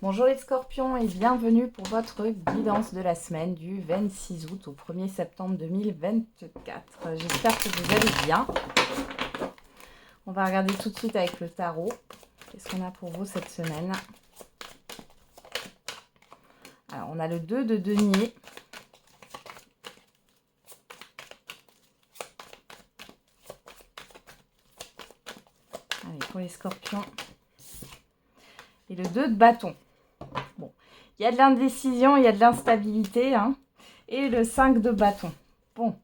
Bonjour les scorpions et bienvenue pour votre guidance de la semaine du 26 août au 1er septembre 2024. J'espère que vous allez bien. On va regarder tout de suite avec le tarot. Qu'est-ce qu'on a pour vous cette semaine? Alors, on a le 2 de denier. Allez, pour les scorpions. Et le 2 de bâton. Bon, il y a de l'indécision, il y a de l'instabilité. Et le 5 de bâton. Bon.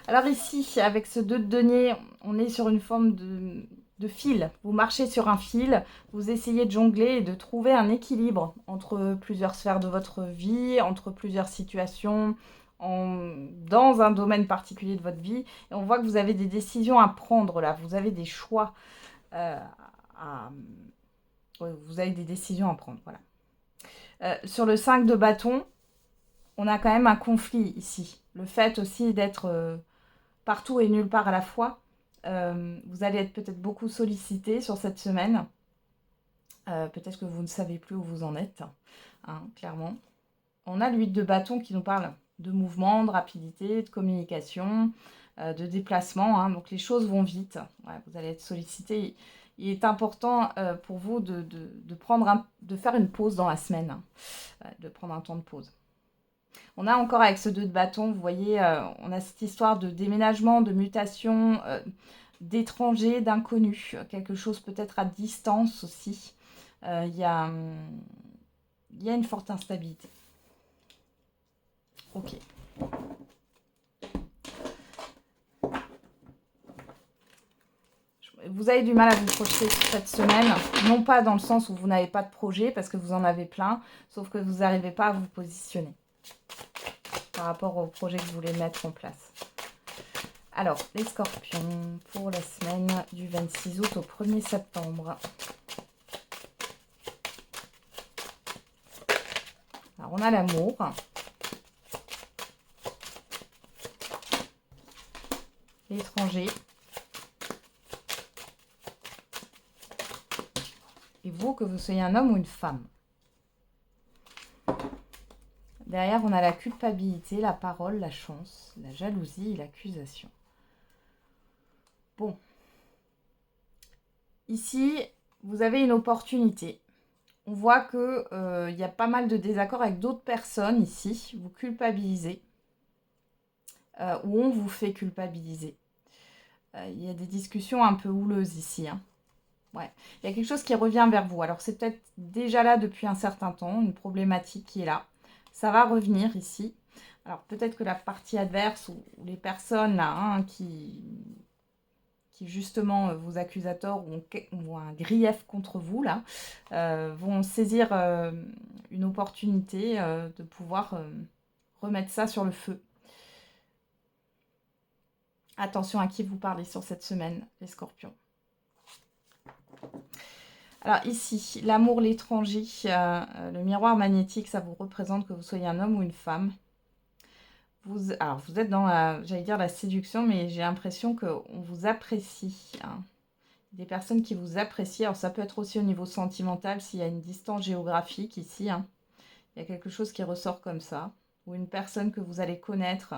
Alors ici, avec ce 2 de denier, on est sur une forme de fil. Vous marchez sur un fil, vous essayez de jongler et de trouver un équilibre entre plusieurs sphères de votre vie, entre plusieurs situations, dans un domaine particulier de votre vie. Et on voit que vous avez des décisions à prendre là, vous avez des choix vous avez des décisions à prendre, voilà. Sur le 5 de bâton, on a quand même un conflit ici. Le fait aussi d'être partout et nulle part à la fois. Vous allez être peut-être beaucoup sollicité sur cette semaine. Peut-être que vous ne savez plus où vous en êtes, clairement. On a l'huile de bâton qui nous parle de mouvement, de rapidité, de communication, de déplacement. Donc les choses vont vite. Ouais, vous allez être sollicité. Il est important pour vous de faire une pause dans la semaine, de prendre un temps de pause. On a encore avec ce 2 de bâton, vous voyez, on a cette histoire de déménagement, de mutation, d'étrangers, d'inconnus. Quelque chose peut-être à distance aussi. Il y a une forte instabilité. Ok. Vous avez du mal à vous projeter cette semaine, non pas dans le sens où vous n'avez pas de projet, parce que vous en avez plein, sauf que vous n'arrivez pas à vous positionner par rapport au projet que vous voulez mettre en place. Alors, les scorpions, pour la semaine du 26 août au 1er septembre. Alors, on a l'amour. L'étranger. Et vous, que vous soyez un homme ou une femme. Derrière, on a la culpabilité, la parole, la chance, la jalousie et l'accusation. Bon. Ici, vous avez une opportunité. On voit qu'il y a pas mal de désaccords avec d'autres personnes ici. Vous culpabilisez. Ou on vous fait culpabiliser. Il y a des discussions un peu houleuses ici. Ouais. Il y a quelque chose qui revient vers vous. Alors, c'est peut-être déjà là depuis un certain temps, une problématique qui est là. Ça va revenir ici. Alors, peut-être que la partie adverse ou les personnes là, qui justement vous accusent à tort ou ont un grief contre vous, là, vont saisir une opportunité de pouvoir remettre ça sur le feu. Attention à qui vous parlez sur cette semaine, les scorpions. Alors ici, l'amour, l'étranger, le miroir magnétique, ça vous représente que vous soyez un homme ou une femme. Alors vous êtes dans j'allais dire la séduction, mais j'ai l'impression qu'on vous apprécie. Des personnes qui vous apprécient. Alors ça peut être aussi au niveau sentimental, s'il y a une distance géographique ici. Il y a quelque chose qui ressort comme ça. Ou une personne que vous allez connaître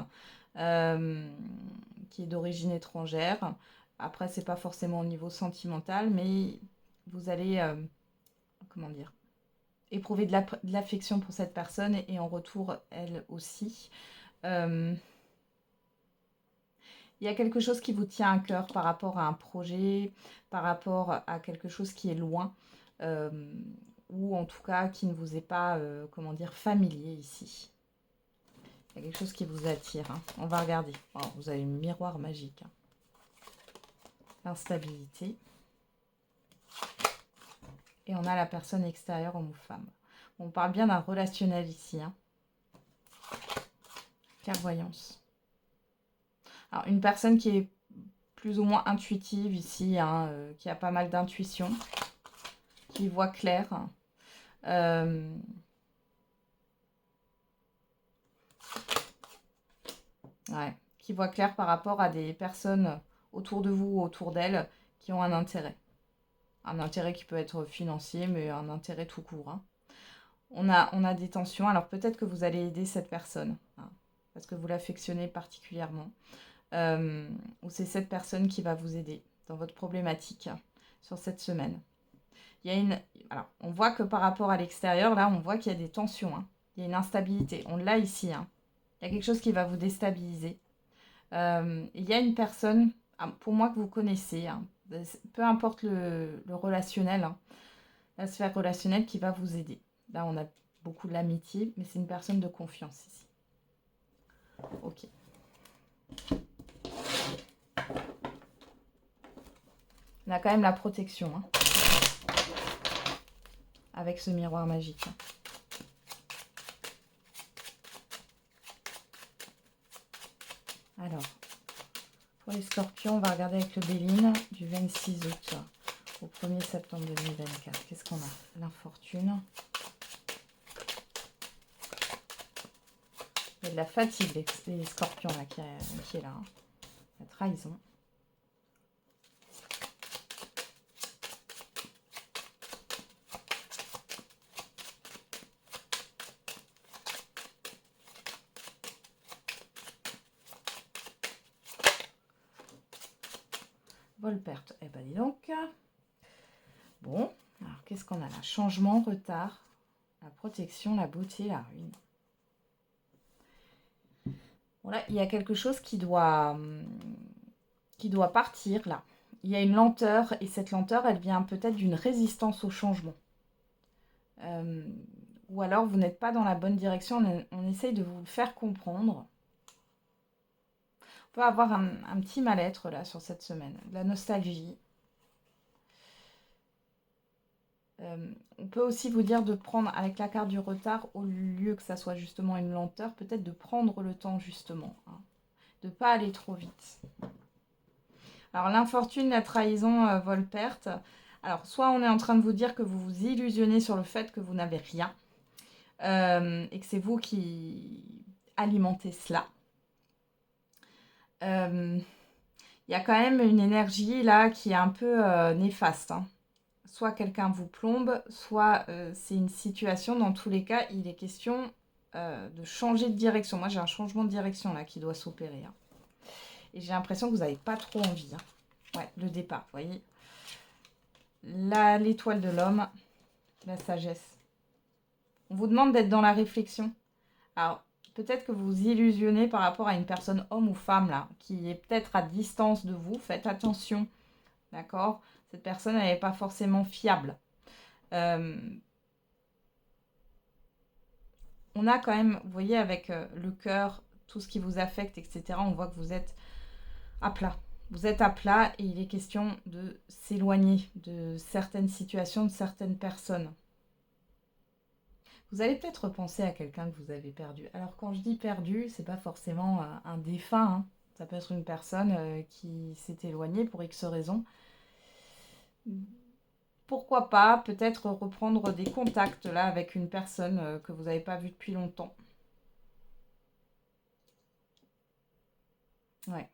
qui est d'origine étrangère. Après, c'est pas forcément au niveau sentimental, mais vous allez, comment dire, éprouver de l'affection pour cette personne et en retour, elle aussi. Il y a quelque chose qui vous tient à cœur par rapport à un projet, par rapport à quelque chose qui est loin, ou en tout cas qui ne vous est pas, comment dire, familier ici. Il y a quelque chose qui vous attire. On va regarder. Oh, vous avez le miroir magique. L'instabilité. Et on a la personne extérieure, homme ou femme. On parle bien d'un relationnel ici. Clairvoyance. Alors, une personne qui est plus ou moins intuitive ici, qui a pas mal d'intuition, qui voit clair. Qui voit clair par rapport à des personnes autour de vous ou autour d'elle qui ont un intérêt un intérêt qui peut être financier, mais un intérêt tout court. Hein. On a des tensions, alors peut-être que vous allez aider cette personne, hein, parce que vous l'affectionnez particulièrement. Ou c'est cette personne qui va vous aider dans votre problématique sur cette semaine. Il y a alors, on voit que par rapport à l'extérieur, là, on voit qu'il y a des tensions. Hein. Il y a une instabilité. On l'a ici. Hein. Il y a quelque chose qui va vous déstabiliser. Il y a une personne, pour moi, que vous connaissez. Hein. Peu importe le relationnel, hein, la sphère relationnelle qui va vous aider. Là, on a beaucoup de l'amitié, mais c'est une personne de confiance ici. Ok. On a quand même la protection. Hein. Avec ce miroir magique. Alors, pour les scorpions, on va regarder avec le Béline du 26 août au 1er septembre 2024. Qu'est-ce qu'on a? L'infortune. Il y a de la fatigue, les scorpions là, qui est là. Hein. La trahison. Vol-perte. Eh ben dis donc. Bon, alors qu'est-ce qu'on a là? Changement, retard, la protection, la beauté, la ruine. Bon là, il y a quelque chose qui doit partir là. Il y a une lenteur et cette lenteur, elle vient peut-être d'une résistance au changement. Ou alors vous n'êtes pas dans la bonne direction, on essaye de vous le faire comprendre. On peut avoir un petit mal-être là sur cette semaine, de la nostalgie. On peut aussi vous dire de prendre avec la carte du retard, au lieu que ça soit justement une lenteur, peut-être de prendre le temps justement, hein, de ne pas aller trop vite. Alors l'infortune, la trahison, vol-perte. Alors soit on est en train de vous dire que vous vous illusionnez sur le fait que vous n'avez rien et que c'est vous qui alimentez cela. Il y a quand même une énergie là qui est un peu néfaste. Hein. Soit quelqu'un vous plombe, soit c'est une situation, dans tous les cas, il est question de changer de direction. Moi, j'ai un changement de direction là qui doit s'opérer. Hein. Et j'ai l'impression que vous n'avez pas trop envie. Hein. Ouais, le départ, vous voyez. L'étoile de l'homme, la sagesse. On vous demande d'être dans la réflexion. Alors, peut-être que vous vous illusionnez par rapport à une personne, homme ou femme, là, qui est peut-être à distance de vous. Faites attention, d'accord? Cette personne, elle n'est pas forcément fiable. On a quand même, vous voyez, avec le cœur, tout ce qui vous affecte, etc., on voit que vous êtes à plat. Vous êtes à plat et il est question de s'éloigner de certaines situations, de certaines personnes. Vous allez peut-être repenser à quelqu'un que vous avez perdu. Alors quand je dis perdu, c'est pas forcément un défunt. Hein. Ça peut être une personne qui s'est éloignée pour X raisons. Pourquoi pas peut-être reprendre des contacts là avec une personne que vous n'avez pas vue depuis longtemps. Ouais.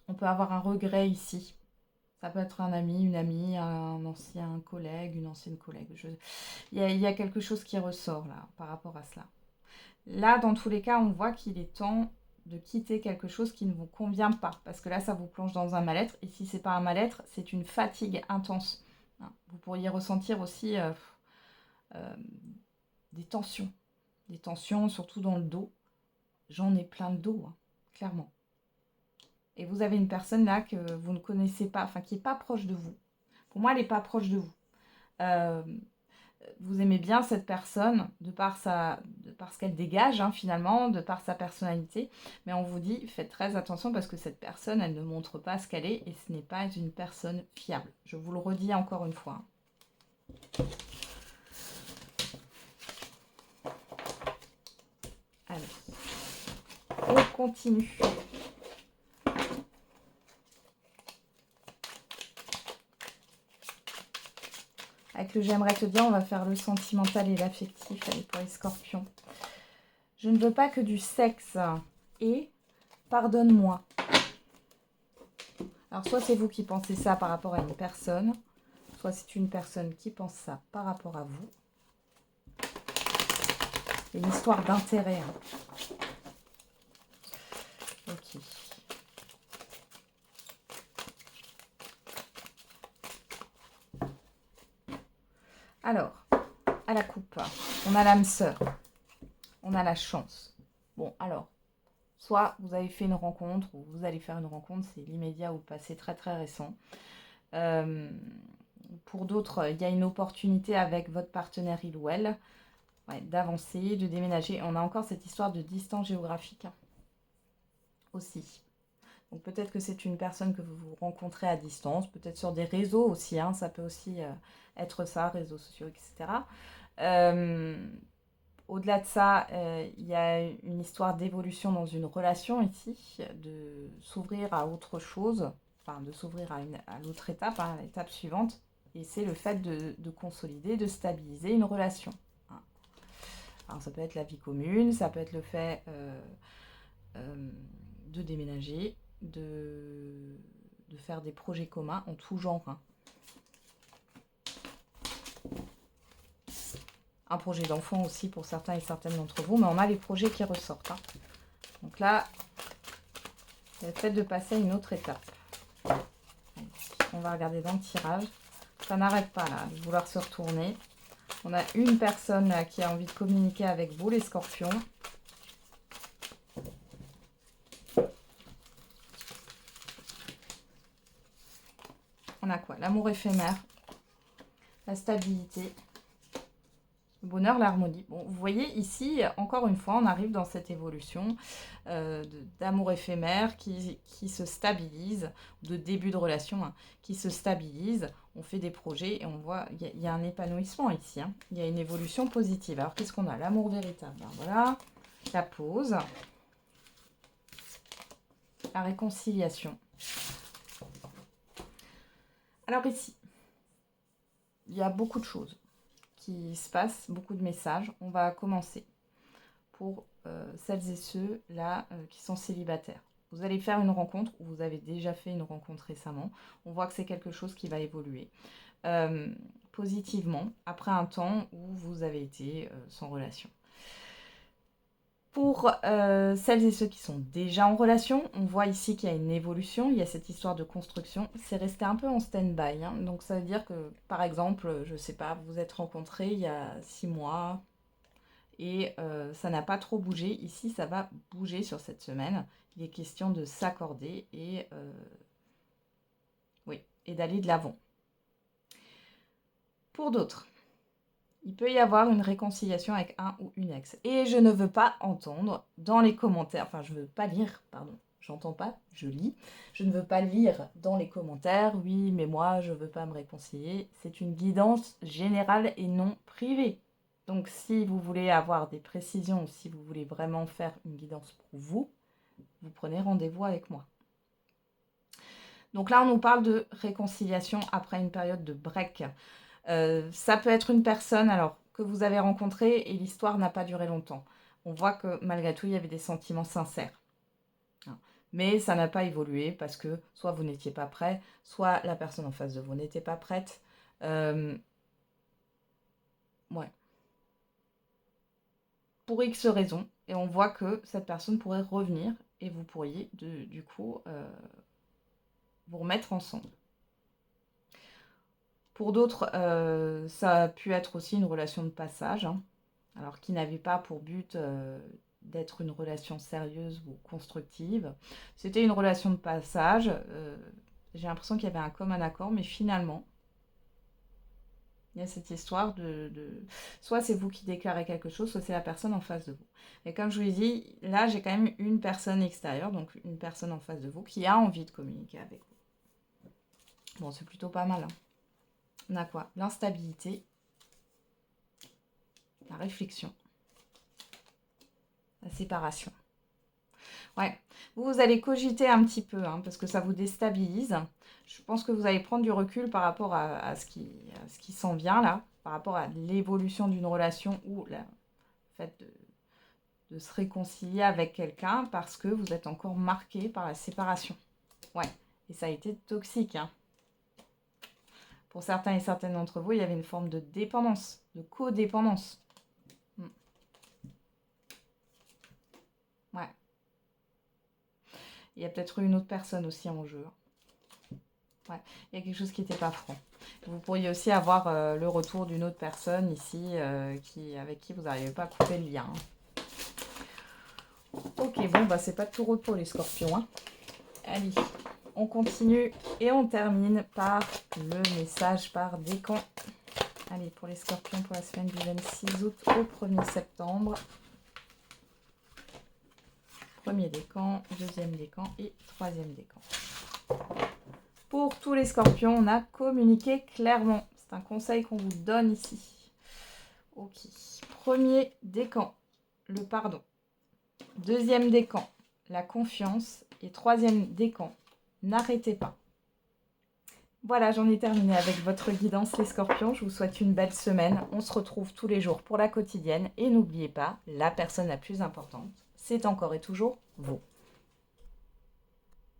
On peut avoir un regret ici. Ça peut être un ami, une amie, un ancien collègue, une ancienne collègue. Il y a quelque chose qui ressort là par rapport à cela. Là, dans tous les cas, on voit qu'il est temps de quitter quelque chose qui ne vous convient pas. Parce que là, ça vous plonge dans un mal-être. Et si ce n'est pas un mal-être, c'est une fatigue intense. Vous pourriez ressentir aussi des tensions. Des tensions, surtout dans le dos. J'en ai plein de dos, hein, clairement. Et vous avez une personne là que vous ne connaissez pas, enfin qui n'est pas proche de vous. Pour moi, elle n'est pas proche de vous. Vous aimez bien cette personne de par ce qu'elle dégage hein, finalement, de par sa personnalité. Mais on vous dit, faites très attention parce que cette personne, elle ne montre pas ce qu'elle est et ce n'est pas une personne fiable. Je vous le redis encore une fois. Allez, on continue. Avec le j'aimerais te dire, on va faire le sentimental et l'affectif. Allez, pour les scorpions. Je ne veux pas que du sexe et pardonne-moi. Alors, soit c'est vous qui pensez ça par rapport à une personne, soit c'est une personne qui pense ça par rapport à vous. C'est une histoire d'intérêt. Hein. Ok. Alors, à la coupe, on a l'âme sœur. On a la chance. Bon, alors, soit vous avez fait une rencontre, ou vous allez faire une rencontre, c'est l'immédiat ou le passé très très récent. Pour d'autres, il y a une opportunité avec votre partenaire il ou elle, ouais, d'avancer, de déménager. On a encore cette histoire de distance géographique hein, aussi. Donc peut-être que c'est une personne que vous vous rencontrez à distance, peut-être sur des réseaux aussi, hein, ça peut aussi être ça, réseaux sociaux, etc. Au-delà de ça, il y a une histoire d'évolution dans une relation ici, de s'ouvrir à autre chose, enfin de s'ouvrir à l'autre étape, hein, à l'étape suivante. Et c'est le fait de consolider, de stabiliser une relation. Hein. Alors ça peut être la vie commune, ça peut être le fait de déménager, de faire des projets communs en tout genre. Hein. Un projet d'enfant aussi pour certains et certaines d'entre vous, mais on a les projets qui ressortent. Hein. Donc là, c'est le fait de passer à une autre étape. On va regarder dans le tirage. Ça n'arrête pas là, de vouloir se retourner. On a une personne qui a envie de communiquer avec vous, les scorpions. On a quoi? L'amour éphémère, la stabilité, le bonheur, l'harmonie. Bon, vous voyez ici, encore une fois, on arrive dans cette évolution d'amour éphémère qui se stabilise, de début de relation hein, qui se stabilise. On fait des projets et on voit, il y a un épanouissement ici. Hein. Il y a une évolution positive. Alors, qu'est-ce qu'on a? L'amour véritable. Ben, voilà, la pause, la réconciliation. Alors ici, il y a beaucoup de choses qui se passent, beaucoup de messages. On va commencer pour celles et ceux là qui sont célibataires. Vous allez faire une rencontre ou vous avez déjà fait une rencontre récemment. On voit que c'est quelque chose qui va évoluer positivement après un temps où vous avez été sans relation. Pour celles et ceux qui sont déjà en relation, on voit ici qu'il y a une évolution, il y a cette histoire de construction. C'est resté un peu en stand-by. Hein. Donc ça veut dire que, par exemple, je ne sais pas, vous êtes rencontrés il y a 6 mois et ça n'a pas trop bougé. Ici, ça va bouger sur cette semaine. Il est question de s'accorder et, oui, et d'aller de l'avant. Pour d'autres, il peut y avoir une réconciliation avec un ou une ex. Et je ne veux pas entendre dans les commentaires, enfin je ne veux pas lire, pardon, j'entends pas, je lis. Je ne veux pas lire dans les commentaires, oui mais moi je ne veux pas me réconcilier. C'est une guidance générale et non privée. Donc si vous voulez avoir des précisions, si vous voulez vraiment faire une guidance pour vous, vous prenez rendez-vous avec moi. Donc là on nous parle de réconciliation après une période de break. Ça peut être une personne alors que vous avez rencontrée et l'histoire n'a pas duré longtemps. On voit que malgré tout, il y avait des sentiments sincères. Mais ça n'a pas évolué parce que soit vous n'étiez pas prêt, soit la personne en face de vous n'était pas prête. Ouais. Pour X raisons. Et on voit que cette personne pourrait revenir et vous pourriez du coup vous remettre ensemble. Pour d'autres, ça a pu être aussi une relation de passage, hein, alors qui n'avait pas pour but d'être une relation sérieuse ou constructive. C'était une relation de passage. J'ai l'impression qu'il y avait un commun accord, mais finalement, il y a cette histoire soit c'est vous qui déclarez quelque chose, soit c'est la personne en face de vous. Et comme je vous l'ai dit, là, j'ai quand même une personne extérieure, donc une personne en face de vous, qui a envie de communiquer avec vous. Bon, c'est plutôt pas mal, hein. On a quoi? L'instabilité, la réflexion, la séparation. Ouais, vous allez cogiter un petit peu, hein, parce que ça vous déstabilise. Je pense que vous allez prendre du recul par rapport à ce qui s'en vient là, par rapport à l'évolution d'une relation ou le fait de se réconcilier avec quelqu'un parce que vous êtes encore marqué par la séparation. Ouais, et ça a été toxique, hein. Pour certains et certaines d'entre vous, il y avait une forme de dépendance, de codépendance. Ouais. Il y a peut-être eu une autre personne aussi en jeu. Ouais. Il y a quelque chose qui n'était pas franc. Vous pourriez aussi avoir le retour d'une autre personne ici avec qui vous n'arrivez pas à couper le lien. Ok, bon, bah c'est pas de tout rôle pour les scorpions. Hein. Allez, on continue et on termine par le message par décan. Allez, pour les scorpions pour la semaine du 26 août au 1er septembre. Premier décan, deuxième décan et troisième décan. Pour tous les scorpions, on a communiqué clairement. C'est un conseil qu'on vous donne ici. Ok. Premier décan, le pardon. Deuxième décan, la confiance. Et troisième décan, n'arrêtez pas. Voilà, j'en ai terminé avec votre guidance les scorpions. Je vous souhaite une belle semaine. On se retrouve tous les jours pour la quotidienne. Et n'oubliez pas, la personne la plus importante, c'est encore et toujours vous.